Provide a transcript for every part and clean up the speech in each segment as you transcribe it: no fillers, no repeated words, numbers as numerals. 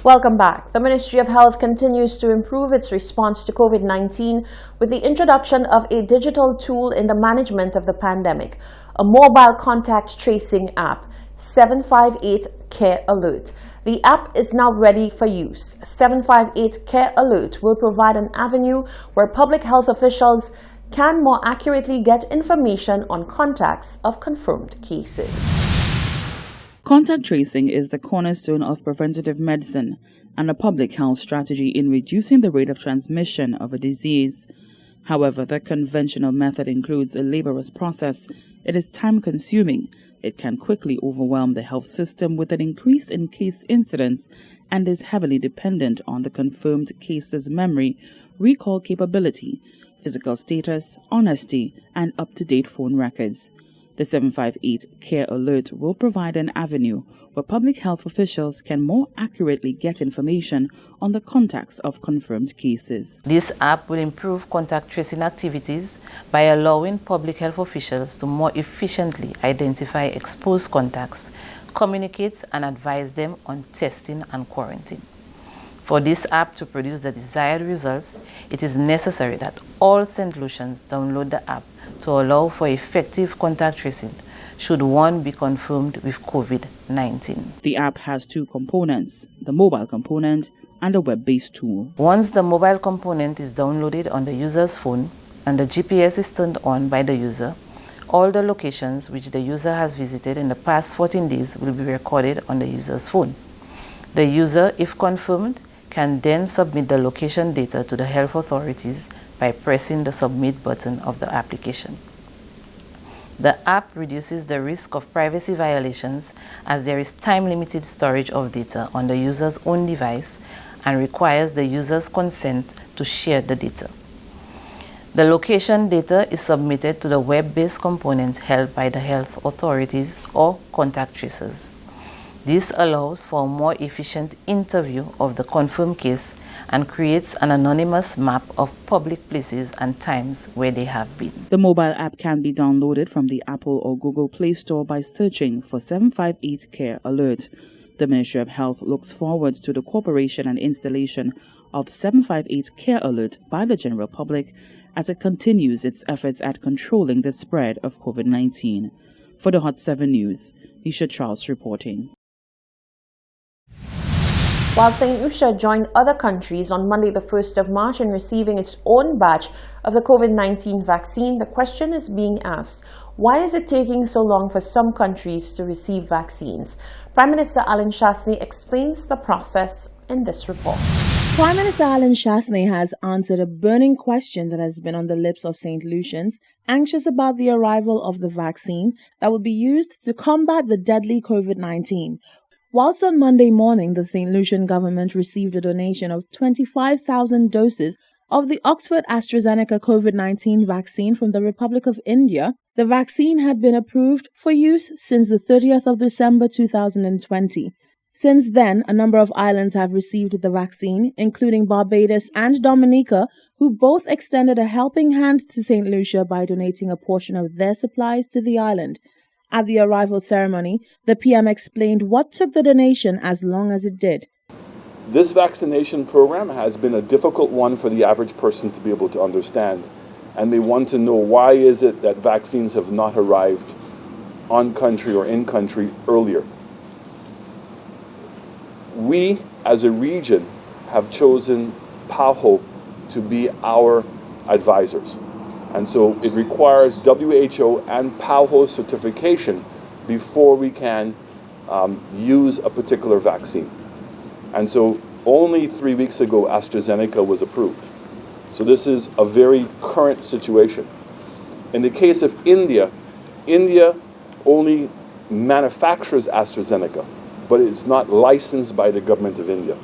Welcome back. The Ministry of Health continues to improve its response to COVID-19 with the introduction of a digital tool in the management of the pandemic, a mobile contact tracing app, 758 Care Alert. The app is now ready for use. 758 Care Alert will provide an avenue where public health officials can more accurately get information on contacts of confirmed cases. Contact tracing is the cornerstone of preventative medicine and a public health strategy in reducing the rate of transmission of a disease. However, the conventional method includes a laborious process. It is time-consuming. It can quickly overwhelm the health system with an increase in case incidence and is heavily dependent on the confirmed case's memory, recall capability, physical status, honesty, and up-to-date phone records. The 758 Care Alert will provide an avenue where public health officials can more accurately get information on the contacts of confirmed cases. This app will improve contact tracing activities by allowing public health officials to more efficiently identify exposed contacts, communicate and advise them on testing and quarantine. For this app to produce the desired results, it is necessary that all St. Lucians download the app to allow for effective contact tracing should one be confirmed with COVID-19. The app has two components, the mobile component and a web-based tool. Once the mobile component is downloaded on the user's phone and the GPS is turned on by the user, all the locations which the user has visited in the past 14 days will be recorded on the user's phone. The user, if confirmed, can then submit the location data to the health authorities by pressing the submit button of the application. The app reduces the risk of privacy violations as there is time-limited storage of data on the user's own device and requires the user's consent to share the data. The location data is submitted to the web-based component held by the health authorities or contact tracers. This allows for a more efficient interview of the confirmed case and creates an anonymous map of public places and times where they have been. The mobile app can be downloaded from the Apple or Google Play Store by searching for 758 Care Alert. The Ministry of Health looks forward to the cooperation and installation of 758 Care Alert by the general public as it continues its efforts at controlling the spread of COVID-19. For the Hot 7 News, Nisha Charles reporting. While St. Lucia joined other countries on Monday the 1st of March in receiving its own batch of the COVID-19 vaccine, the question is being asked, why is it taking so long for some countries to receive vaccines? Prime Minister Allen Chastanet explains the process in this report. Prime Minister Allen Chastanet has answered a burning question that has been on the lips of St. Lucians, anxious about the arrival of the vaccine that will be used to combat the deadly COVID-19. Whilst on Monday morning, the St. Lucian government received a donation of 25,000 doses of the Oxford AstraZeneca COVID-19 vaccine from the Republic of India, the vaccine had been approved for use since the 30th of December 2020. Since then, a number of islands have received the vaccine, including Barbados and Dominica, who both extended a helping hand to St. Lucia by donating a portion of their supplies to the island. At the arrival ceremony, the PM explained what took the donation as long as it did. This vaccination program has been a difficult one for the average person to be able to understand. And they want to know why is it that vaccines have not arrived on country or in country earlier. We, as a region, have chosen PAHO to be our advisors. And so it requires WHO and PAHO certification before we can use a particular vaccine. And so only 3 weeks ago, AstraZeneca was approved. So this is a very current situation. In the case of India, India only manufactures AstraZeneca, but it's not licensed by the government of India.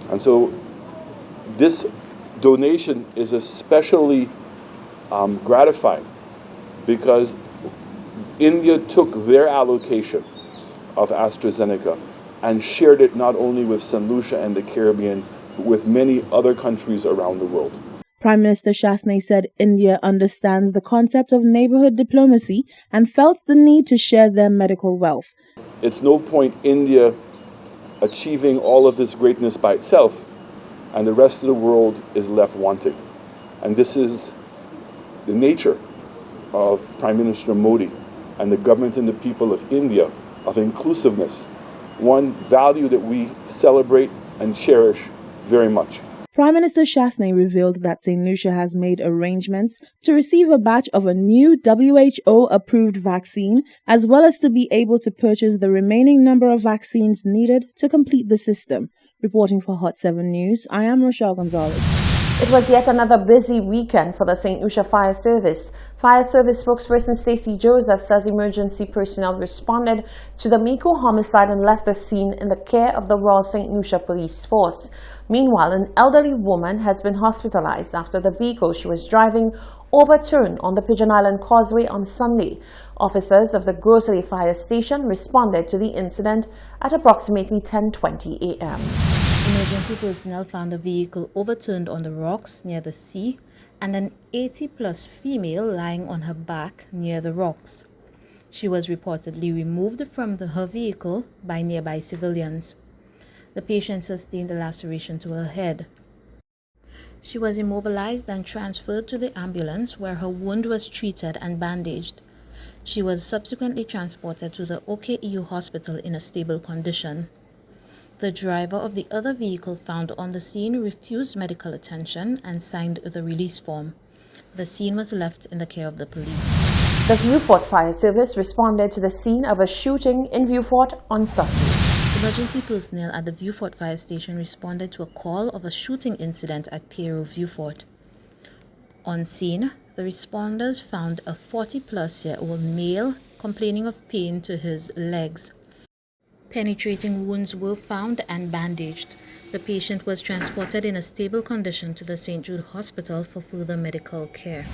And so this donation is especially gratifying because India took their allocation of AstraZeneca and shared it not only with St. Lucia and the Caribbean, but with many other countries around the world. Prime Minister Chastanet said India understands the concept of neighborhood diplomacy and felt the need to share their medical wealth. It's no point India achieving all of this greatness by itself, and the rest of the world is left wanting. And this is the nature of Prime Minister Modi and the government and the people of India, of inclusiveness, one value that we celebrate and cherish very much. Prime Minister Shasney revealed that St. Lucia has made arrangements to receive a batch of a new WHO-approved vaccine, as well as to be able to purchase the remaining number of vaccines needed to complete the system. Reporting for Hot 7 News, I am Rochelle Gonzalez. It was yet another busy weekend for the St. Lucia Fire Service. Fire Service spokesperson Stacey Joseph says emergency personnel responded to the Miko homicide and left the scene in the care of the Royal St. Lucia Police Force. Meanwhile, an elderly woman has been hospitalized after the vehicle she was driving overturned on the Pigeon Island Causeway on Sunday. Officers of the Grocery Fire Station responded to the incident at approximately 10:20 a.m. Emergency personnel found a vehicle overturned on the rocks near the sea and an 80-plus female lying on her back near the rocks. She was reportedly removed from her vehicle by nearby civilians. The patient sustained a laceration to her head. She was immobilized and transferred to the ambulance where her wound was treated and bandaged. She was subsequently transported to the OKEU hospital in a stable condition. The driver of the other vehicle found on the scene refused medical attention and signed the release form. The scene was left in the care of the police. The Vieux Fort Fire Service responded to the scene of a shooting in Vieux Fort on Sunday. Emergency personnel at the Vieux Fort Fire Station responded to a call of a shooting incident at Pierrot Vieux Fort. On scene, the responders found a 40-plus-year-old male complaining of pain to his legs. Penetrating wounds were found and bandaged. The patient was transported in a stable condition to the St. Jude Hospital for further medical care.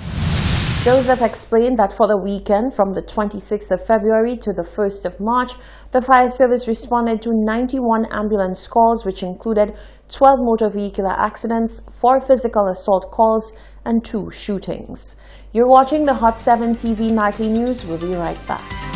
Joseph explained that for the weekend from the 26th of February to the 1st of March, the fire service responded to 91 ambulance calls, which included 12 motor vehicular accidents, 4 physical assault calls, and 2 shootings. You're watching the Hot 7 TV Nightly News. We'll be right back.